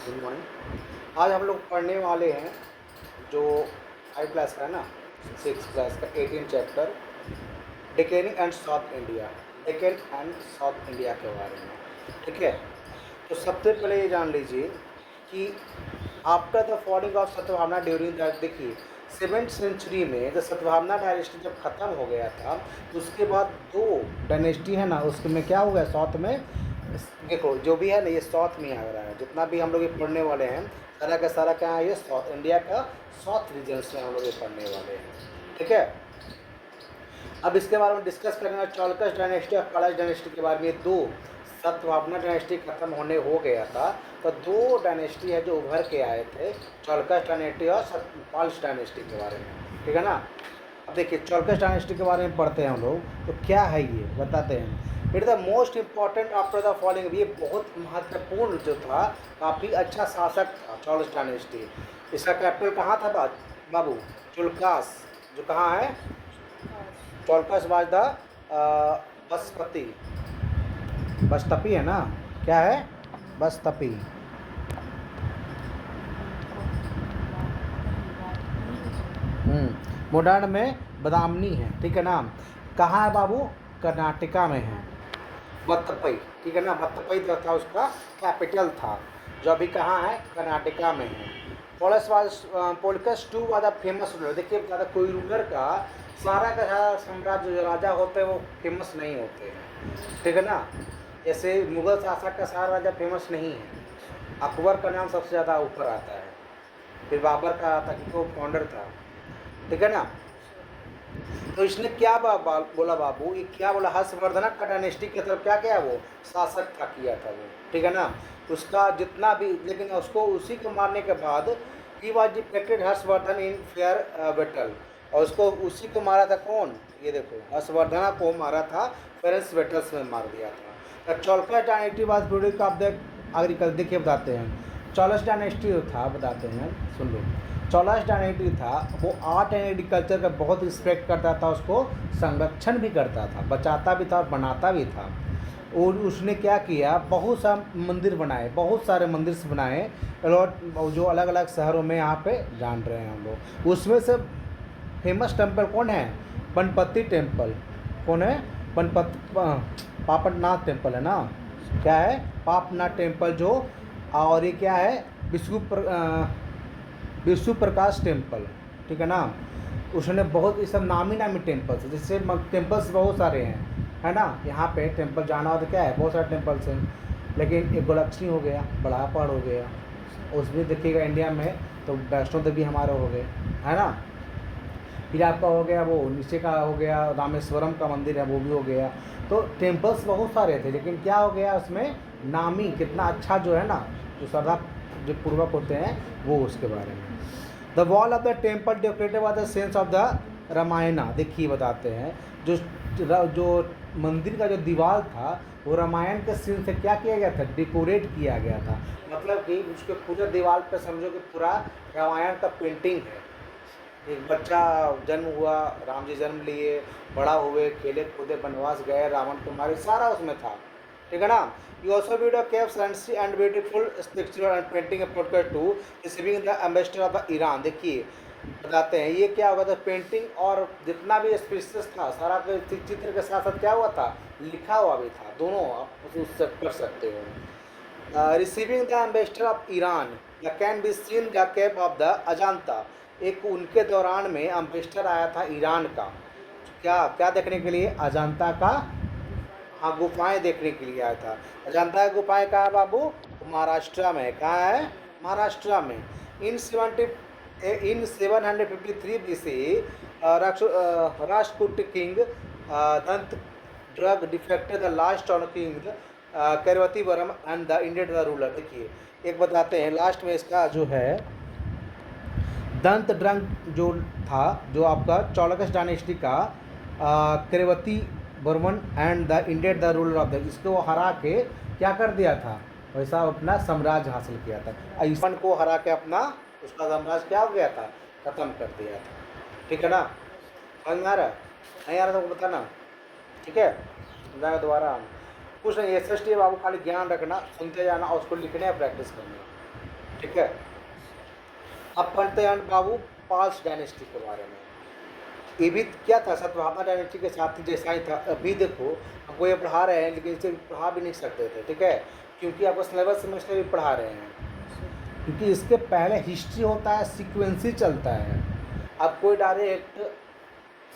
Good morning. आज हम लोग पढ़ने वाले हैं जो 5 क्लास का है ना, 6 क्लास का 18 chapter Deccan and south India, Deccan and south India के बारे में। ठीक है, तो सबसे पहले ये जान लीजिए कि आफ्टर द फॉलिंग ऑफ सतभावना ड्यूरिंग द, देखिए 7th सेंचुरी में जब सतभावना डायनेस्टी जब ख़त्म हो गया था तो उसके बाद 2 डायनेस्टी है ना, उसमें क्या हो गया साउथ में। देखो जो भी है ना ये साउथ में आ रहा है, जितना भी हम लोग ये पढ़ने वाले हैं सारा का सारा क्या है, ये साउथ इंडिया का साउथ रीजन से हम लोग ये पढ़ने वाले हैं। ठीक है, अब इसके बारे में डिस्कस करेंगे चालुक्य डायनेस्टी और कलश डायनेस्टी के बारे में। 2 सतभावना डायनेस्टी खत्म होने हो गया था तो 2 डायनेस्टी है जो उभर के आए थे, चालुक्य डायनेस्टी और पाल्स डायनेस्टी के बारे में। ठीक है ना, अब देखिए चालुक्य डायनेस्टी के बारे में पढ़ते हैं हम लोग, तो क्या है ये बताते हैं। It the most important after the following, ये बहुत महत्वपूर्ण जो था, काफ़ी अच्छा शासक था चालुक्य डायनेस्टी। इसका कैपिटल कहाँ था बाबू? चुल्कास, जो कहाँ है, चालुक्य वाज द बसपति, बसतपी है ना, क्या है, बसतपी। मॉडर्न में बदामनी है। ठीक है ना, कहाँ है बाबू? कर्नाटका में है, वत्तपई। ठीक है ना, वत्तपई जो था उसका कैपिटल था, जो अभी कहाँ है, कर्नाटका में है। Pulakeshin two was the famous ruler. देखिए ज़्यादा कोई रूलर का सारा का सारा साम्राज्य जो राजा होते हैं वो फेमस नहीं होते हैं। ठीक है ना, जैसे मुगल शासक का सारा राजा फेमस नहीं है। अकबर का नाम सबसे ज़्यादा ऊपर आता है, फिर बाबर का आता है क्योंकि वो फाउंडर था। ठीक है ना, तो इसने क्या बोला बाबू, ये क्या बोला, हर्षवर्धन का डायनेस्टी की तरफ क्या किया, वो शासक था, किया था वो। ठीक है ना, उसका जितना भी, लेकिन उसको उसी को मारने के बाद he was defected Harshvardhan in fair battle, और उसको उसी को मारा था कौन, ये देखो हर्षवर्धन को मारा था फेरेंस बैटल्स में मार दिया था। तो Chalukya dynasty was produce of the agriculture. देखिए बताते हैं चालुक्य डायनेस्टी जो था, बताते हैं सुन लो। चालुक्य डायनेस्टी था वो आर्ट एंड एग्रीकल्चर का बहुत रिस्पेक्ट करता था, उसको संरक्षण भी करता था, बचाता भी था और बनाता भी था। और उसने क्या किया, बहुत सा मंदिर बनाए, बहुत सारे मंदिर बनाए, जो अलग अलग शहरों में यहाँ पे जान रहे हैं हम लोग। उसमें से फेमस टेम्पल कौन है, पनपत्ती टेम्पल। कौन है, पापनाथ टेम्पल है ना, क्या है, पापनाथ टेम्पल जो, और ये क्या है, विष्णु प्रकाश टेम्पल। ठीक है ना, उसने बहुत, ये सब नामी नामी टेम्पल्स, जैसे टेम्पल्स बहुत सारे हैं, है ना, यहाँ पे टेम्पल जाना हो तो क्या है, बहुत सारे टेम्पल्स हैं। लेकिन एक गोलक्ष्मी हो गया, बड़ा पहाड़ हो गया, उसमें देखिएगा इंडिया में, तो वैष्णो देवी हमारे हो गए, है ना। फिर आपका हो गया वो नीचे का हो गया, रामेश्वरम का मंदिर है वो भी हो गया। तो टेम्पल्स बहुत सारे थे, लेकिन क्या हो गया उसमें, नामी कितना अच्छा जो है ना, जो श्रद्धा जो पूर्वक होते हैं वो, उसके बारे में। The wall of the temple decorated by the sense of the Ramayana. देखिए बताते हैं, जो मंदिर का जो दीवार था वो रामायण के सीन से क्या किया गया था, डेकोरेट किया गया था। मतलब कि उसके पूरे दीवार पे समझो कि पूरा रामायण का पेंटिंग है। एक बच्चा जन्म हुआ, राम जी जन्म लिए, बड़ा हुए, खेले कूदे, वनवास गए, रावण को मारे, सारा उसमें था। ठीक है ना। यू ऑल्सो वीडियो केव सेंसी and beautiful structure and painting product to receiving the ambassador of the Iran. देखिए बताते हैं ये क्या हुआ था, पेंटिंग और जितना भी स्पीसीज था सारा चित्र के साथ साथ क्या हुआ था, लिखा हुआ भी था, दोनों आप उससे पढ़ सकते हो। Receiving the ambassador of Iran the can be seen the cave of the Ajanta. एक उनके दौरान में एम्बेसडर आया था ईरान का, क्या क्या देखने के लिए, अजांता का, हाँ गुफाएं देखने के लिए आया था। अजंता की गुफाएं कहाँ है बाबू, महाराष्ट्र में। कहाँ है, महाराष्ट्र में। In 753 BC Rashtrakuta king Dantidurga defeated the last on king Kirtivarman and the Indian the ruler. देखिए एक बताते हैं लास्ट में इसका जो है, दंत ड्रंग जो था, जो आपका चालुक्य डायनेस्टी का Kirtivarman and the Indian the ruler of the, इसको हरा के क्या कर दिया था, वैसा अपना साम्राज्य हासिल किया था। ईस्वन को हरा के अपना उसका साम्राज्य क्या हो गया था, खत्म कर दिया था। ठीक है ना, समझ में आ रहा है, नहीं आ रहा तो बताना। ठीक है, समझाएगा दोबारा। कुछ नहीं, एस बाबू, खाली ज्ञान रखना, सुनते जाना और उसको लिखने या प्रैक्टिस करना। ठीक है। अब पढ़ते हैं बाबू पाल्स डायनेस्टी के बारे में। ये भी क्या था, सतवाहना डायनेस्टी के साथ जैसा ही था। अभी देखो हमको ये पढ़ा रहे हैं, लेकिन इसे पढ़ा भी नहीं सकते थे, ठीक है, क्योंकि आपको सिलेबस सेमेस्टर भी पढ़ा रहे हैं, क्योंकि इसके पहले हिस्ट्री होता है, सीक्वेंसी चलता है। अब कोई डायरेक्ट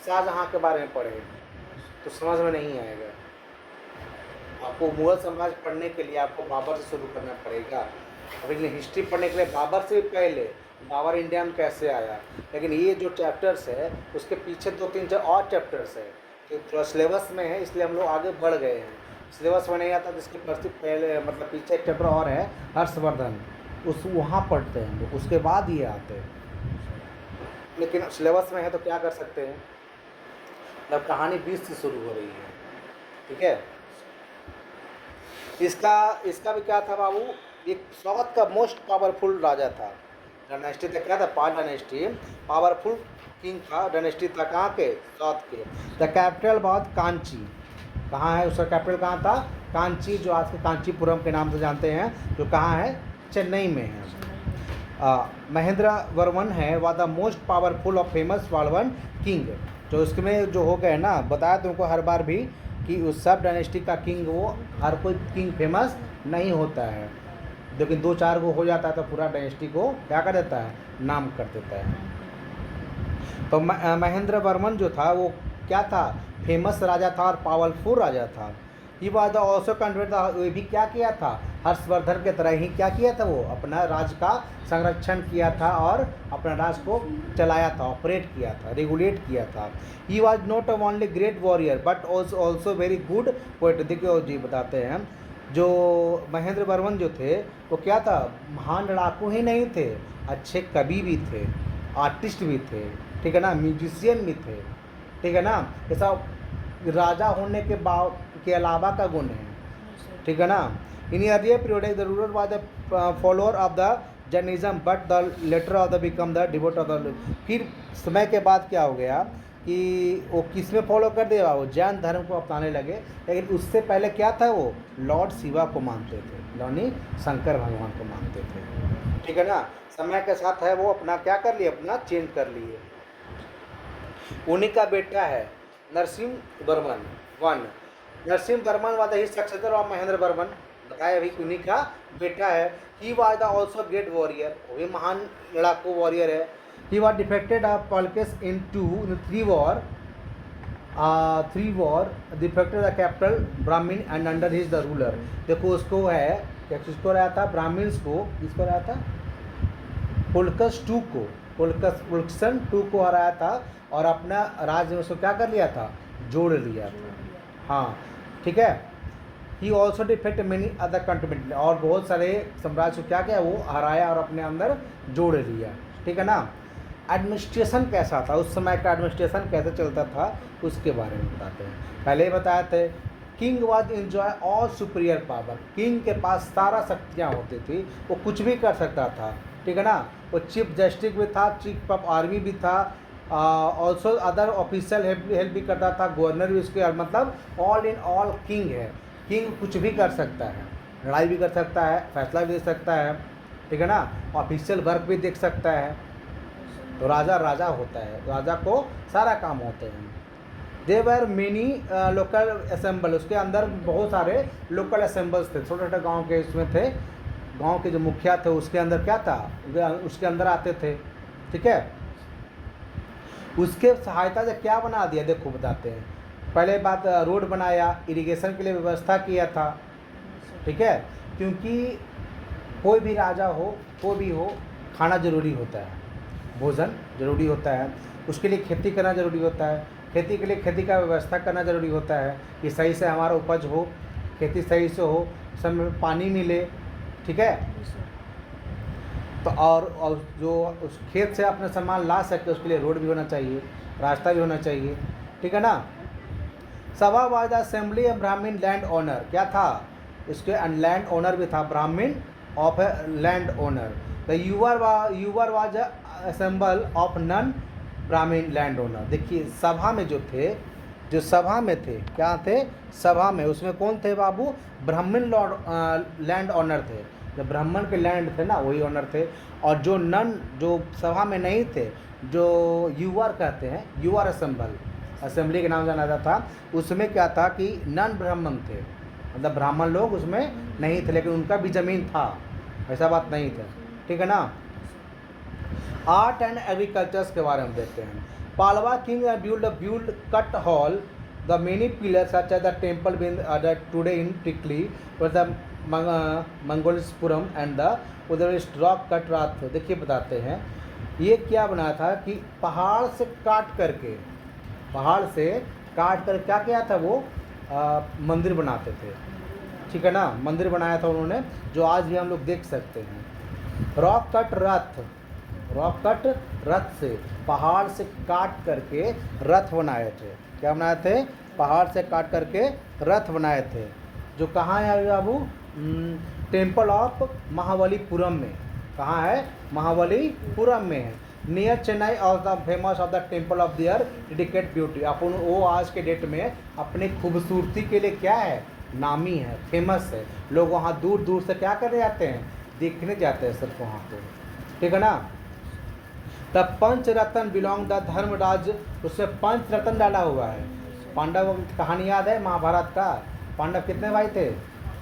शाहजहाँ के बारे में पढ़े तो समझ में नहीं आएगा। आपको मुगल साम्राज्य पढ़ने के लिए आपको बाबर से शुरू करना पड़ेगा। अभी हिस्ट्री पढ़ने के लिए बाबर से भी पहले बाबर इंडिया में कैसे आया, लेकिन ये जो चैप्टर्स है उसके पीछे 2-3 और चैप्टर्स है, तो थोड़ा सिलेबस में है, इसलिए हम लोग आगे बढ़ गए हैं। सिलेबस में नहीं आता तो इसके पहले मतलब पीछे एक चैप्टर और है हर्षवर्धन, उस वहाँ पढ़ते हैं लोग, उसके बाद ये आते हैं। लेकिन सिलेबस में है तो क्या कर सकते हैं, मतलब कहानी 20 से शुरू हो रही है, ठीक है। इसका भी क्या था बाबू, एक साउथ का मोस्ट पावरफुल राजा था। डायनेस्टी था, क्या था, पाल डायनेस्टी, पावरफुल किंग था, डायनेस्टी था कहाँ के, साउथ के। द कैपिटल बहुत कांची, कहाँ है उसका कैपिटल, कहाँ था, कांची, जो आज के कांचीपुरम के नाम से जानते हैं, जो कहाँ है, चेन्नई में है। महेंद्र वर्मन है व द मोस्ट पावरफुल और फेमस वालवन किंग, जो उसमें जो हो गए ना, बताया तुमको हर बार भी कि उस सब डायनेस्टी का किंग, वो हर कोई किंग फेमस नहीं होता है, लेकिन 2-4 को हो जाता है तो पूरा डायनेस्टी को क्या कर देता है, नाम कर देता है। तो महेंद्र वर्मन जो था वो क्या था, फेमस राजा था और पावरफुल राजा था। ये बात ऑल्सो कंट्रीब्यूट था, वो भी क्या किया था, हर्षवर्धन के तरह ही क्या किया था, वो अपना राज्य का संरक्षण किया था और अपना राज्य को चलाया था, ऑपरेट किया था, रेगुलेट किया था। He was not only great warrior but also very good poet. देखिए जी बताते हैं, जो महेंद्र वर्मन जो थे वो क्या था, महान लड़ाकू ही नहीं थे, अच्छे कवि भी थे, आर्टिस्ट भी थे, ठीक है ना, म्यूजिशियन भी थे, ठीक है ना। ऐसा राजा होने के अलावा का गुण है, ठीक है ना। In earlier period the ruler was the follower of the Jainism but the latter of the become the devotee of the. फिर समय के बाद क्या हो गया कि वो किस में फॉलो कर दिया, वो जैन धर्म को अपनाने लगे, लेकिन उससे पहले क्या था, वो लॉर्ड शिवा को मानते थे, यानी शंकर भगवान को मानते थे, ठीक है ना। समय के साथ है वो अपना क्या कर लिए, अपना चेंज कर लिए। उन्हीं का बेटा है Narasimha Varman one, Narasimha Varman was he successor of Mahendra Varman, बताया अभी, उन्हीं का बेटा है। He was the also great warrior, वो भी महान लड़ाकू वॉरियर है। He was defected of politics in 3 war defected the capital Brahmin and under his the ruler. देखो उसको है क्या, किसको रहा था, ब्राह्मीण्स को, किसको रहा था, पुलकसन टू को हराया था और अपना राज्य में उसको क्या कर लिया था, जोड़ लिया था, हाँ, ठीक है। He also defect many other contribute, और बहुत सारे साम्राज्य को क्या किया, वो हराया और अपने अंदर जोड़ लिया, ठीक है ना। एडमिनिस्ट्रेशन कैसा था, उस समय का एडमिनिस्ट्रेशन कैसे चलता था, उसके बारे में बताते हैं। पहले ही बताए थे, king was enjoy all superior power, king के पास सारा शक्तियाँ होती थी, वो कुछ भी कर सकता था, ठीक है ना। वो चीफ जस्टिस भी था, चीफ ऑफ आर्मी भी था, ऑल्सो अदर ऑफिशियल हेल्प भी करता था, गवर्नर भी उसके, मतलब ऑल इन ऑल किंग है। किंग कुछ भी कर सकता है, लड़ाई भी कर सकता है, फैसला भी दे सकता है, ठीक है ना, ऑफिशियल वर्क भी देख सकता है। तो राजा राजा होता है, राजा को सारा काम होते हैं। देवर मेनी लोकल असेंबल, उसके अंदर बहुत सारे लोकल असेंबल्स थे, छोटे छोटे गाँव के उसमें थे, गांव के जो मुखिया थे उसके अंदर क्या था, उसके अंदर आते थे, ठीक है। उसके सहायता से क्या बना दिया, देखो बताते हैं। पहले बात, रोड बनाया, इरिगेशन के लिए व्यवस्था किया था, ठीक है, क्योंकि कोई भी राजा हो, कोई भी हो, खाना जरूरी होता है, भोजन जरूरी होता है, उसके लिए खेती करना जरूरी होता है, खेती के लिए खेती का व्यवस्था करना जरूरी होता है कि सही से हमारा उपज हो, खेती सही से हो, समय में पानी मिले, ठीक है। तो और जो उस खेत से अपने सामान ला सके उसके लिए रोड भी होना चाहिए, रास्ता भी होना चाहिए, ठीक है ना। Sabha was the assembly of Brahmin land owner, क्या था, इसके लैंड ओनर भी था, Brahmin of a land owner. The Ur was assemble of non Brahmin land owner. देखिए सभा में जो थे, जो सभा में थे, क्या थे, सभा में, उसमें कौन थे बाबू, ब्राह्मण लैंड ओनर थे, जो ब्राह्मण के लैंड थे ना वही ओनर थे। और जो नन जो सभा में नहीं थे, जो यूआर कहते हैं, यूआर असेंबली के नाम जाना जाता था, उसमें क्या था कि नन ब्राह्मण थे, मतलब ब्राह्मण लोग उसमें नहीं थे, लेकिन उनका भी ज़मीन था, ऐसा बात नहीं था। ठीक है ना। आर्ट एंड एग्रीकल्चर्स के बारे में देखते हैं। Pallava king build cut hall the many pillars such as the temple been today in टिकली द मंगोलपुरम एंड द उधर रॉक कट रात। देखिए बताते हैं ये क्या बनाया था कि पहाड़ से काट करके क्या किया था वो मंदिर बनाते थे। ठीक है ना, मंदिर बनाया था उन्होंने, जो आज भी हम लोग देख सकते हैं। रॉक कट रथ से पहाड़ से काट करके रथ बनाए थे। क्या बनाए थे? पहाड़ से काट करके रथ बनाए थे, जो कहाँ है अभी बाबू? टेम्पल ऑफ महाबलीपुरम में। कहाँ है? महाबलीपुरम में है, near Chennai of the famous of the temple of their dedicate beauty. अपन वो आज के डेट में अपनी खूबसूरती के लिए क्या है? नामी है, फेमस है। लोग वहाँ दूर दूर से क्या करने जाते हैं? देखने जाते हैं सिर्फ वहाँ पे। ठीक है ना। The Pancha Ratna belong the Dharmaraja, उसमें पंच रत्न डाला हुआ है। पांडव कहानी याद है महाभारत का? पांडव कितने भाई थे?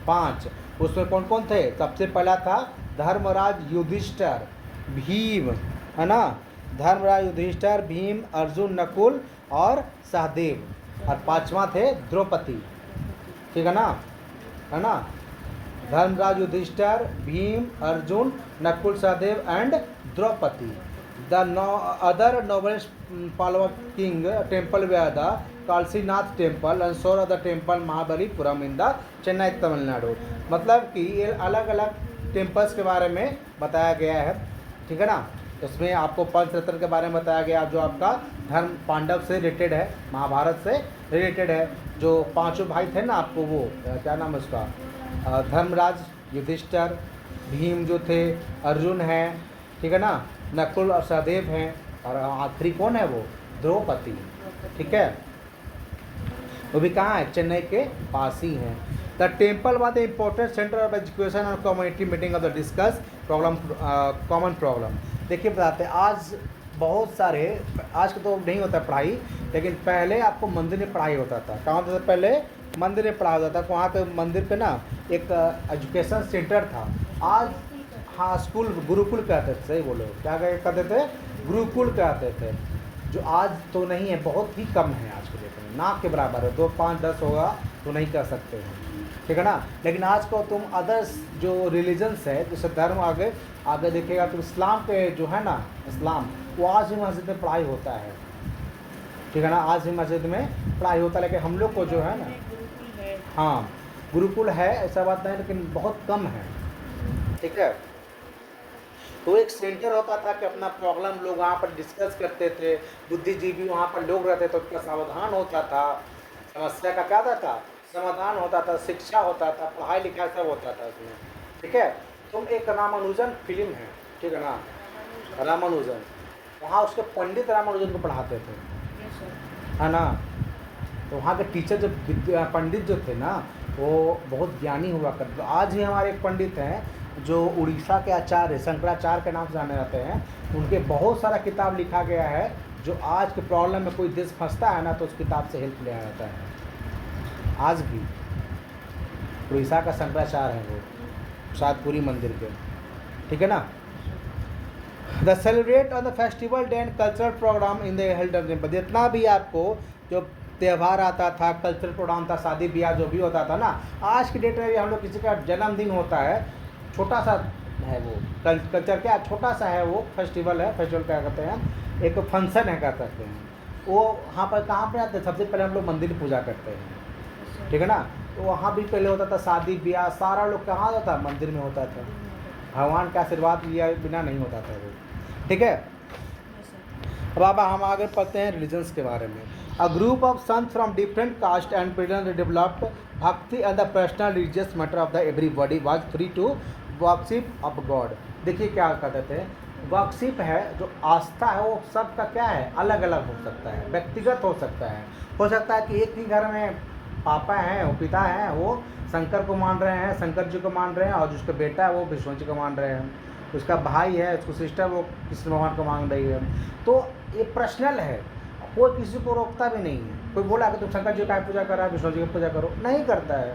5। उसमें कौन कौन थे? सबसे पहला था धर्मराज युधिष्ठिर, भीम, है ना, धर्मराज युधिष्ठिर, भीम, अर्जुन, नकुल और सहदेव। और 5वां थे द्रौपदी। ठीक है ना, Dharmaraj Yudhishthir, Bhim, Arjun, Nakul, Sahdev and Draupadi. The other नोबेस्ट पालवा king temple where the कालसीनाथ temple and सोर the temple Mahabalipuram in the Chennai Tamil Nadu. मतलब कि ये अलग अलग टेम्पल्स के बारे में बताया गया है। ठीक है ना। इसमें आपको पंचरत्न के बारे में बताया गया, जो आपका धर्म पांडव से रिलेटेड है, महाभारत से रिलेटेड है। जो 5 भाई थे ना, आपको वो क्या नाम है उसका? धर्मराज, युधिष्ठिर, भीम जो थे, अर्जुन है, ठीक है ना, नकुल और सहदेव हैं, और आखिरी कौन है? वो द्रौपदी। ठीक है, वो भी कहाँ है? चेन्नई के पास ही हैं। The temple was the important centre of education और community meeting of the discuss common problem. देखिए बताते हैं, आज बहुत सारे, आज तो नहीं होता पढ़ाई, लेकिन पहले आपको मंदिर में पढ़ाई होता था। कहाँ होता था? पहले मंदिर में पढ़ाई होता था। वहाँ पे मंदिर पे ना एक एजुकेशन सेंटर था। आज हाँ, स्कूल, गुरुकुल कहते थे। सही बोलो, क्या कहते थे? गुरुकुल कहते थे, जो आज तो नहीं है, बहुत ही कम है आज के डेट में, ना के बराबर है। 2, 5, 10 होगा तो नहीं कर सकते हैं। ठीक है ना। लेकिन आज को तुम अदर्स जो रिलीजन्स है, जैसे धर्म आगे देखिएगा तो इस्लाम के जो है ना, इस्लाम, वो आज भी मस्जिद में पढ़ाई होता है। ठीक है ना, आज भी मस्जिद में पढ़ाई होता है। लेकिन हम लोग को जो है ना, हाँ गुरुकुल है, ऐसा बात नहीं, लेकिन बहुत कम है। ठीक है। तो एक सेंटर होता था कि अपना प्रॉब्लम लोग वहाँ पर डिस्कस करते थे, बुद्धिजीवी वहाँ पर लोग रहते थे, उसका समाधान होता था, समस्या का क्या होता था? समाधान होता था, शिक्षा होता था, पढ़ाई लिखाई सब होता था उसमें। ठीक है। तुम एक रामानुजन फिल्म है, ठीक है ना, रामानुजन, वहाँ उसके पंडित रामानुजन को पढ़ाते थे, है ना। तो वहाँ के टीचर जो पंडित जो थे ना, वो बहुत ज्ञानी हुआ करते। तो आज भी हमारे एक पंडित हैं जो उड़ीसा के आचार्य, शंकराचार्य के नाम से जाने जाते हैं। उनके बहुत सारा किताब लिखा गया है, जो आज के प्रॉब्लम में कोई देश फंसता है ना, तो उस किताब से हेल्प लिया जाता है। आज भी उड़ीसा का शंकराचार्य है वो, सातपुरी मंदिर के। ठीक है ना। The celebrate on the festival day and cultural program in the health temple. जितना भी आपको जो त्यौहार आता था, कल्चरल प्रोग्राम था, शादी ब्याह जो भी होता था ना, आज की डेट में भी हम लोग किसी का जन्मदिन होता है, छोटा सा है वो कल्चर, क्या छोटा सा है वो फेस्टिवल है, फेस्टिवल क्या कहते हैं, एक फंक्शन है कह सकते हैं। वो वहाँ पर कहाँ पे आते हैं? सबसे पहले हम लोग मंदिर पूजा करते हैं। ठीक है ना। तो वहाँ भी पहले होता था शादी ब्याह, सारा लोग कहाँ होता था? मंदिर में होता था। भगवान का आशीर्वाद लिया बिना नहीं होता था वो। ठीक है। अब हम आगे पढ़ते हैं रिलीजन्स के बारे में। A group of saints from different caste and religion developed bhakti and the personal religious matter of the everybody was free to worship of God. देखिए क्या कहते थे, वर्शिप है जो आस्था है, वो सबका क्या है? अलग अलग हो सकता है, व्यक्तिगत हो सकता है कि एक ही घर में पापा हैं, वो पिता हैं, वो शंकर को मान रहे हैं, शंकर जी को मान रहे हैं, और जिसका बेटा है वो विष्णु जी को मान रहे हैं। उसका भाई है, उसको सिस्टर वो कृष्ण भगवान को मान रही है। तो ये पर्सनल है, कोई किसी को रोकता भी नहीं है। कोई बोला कि तुम शंकर जी का पूजा कर रहा है, विष्णु जी की पूजा करो, नहीं करता है।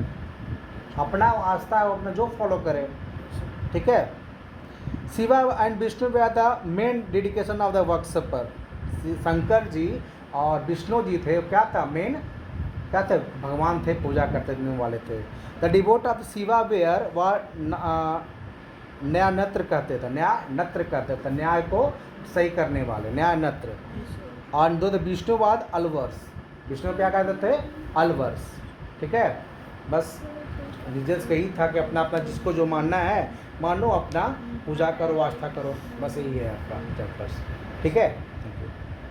अपना आस्था है, वो अपना जो फॉलो करे, ठीक है। Shiva and Vishnu they are the main dedication of the worshipper. Shankar ji और विष्णु जी थे, क्या था मेन, क्या थे, भगवान थे, पूजा करने वाले थे। The devotee of Shiva were वर न्याय नत्र कहते थे, न्याय नत्र कहते थे, न्याय को सही करने वाले, न्याय नत्र। और दो विष्णुवाद अलवर्स, विष्णु क्या कहते थे, अलवर्स, ठीक है। बस रीजन्स यही था कि अपना अपना जिसको जो मानना है मानो, अपना पूजा करो, आस्था करो, बस यही है आपका चैप्टर्स, ठीक है।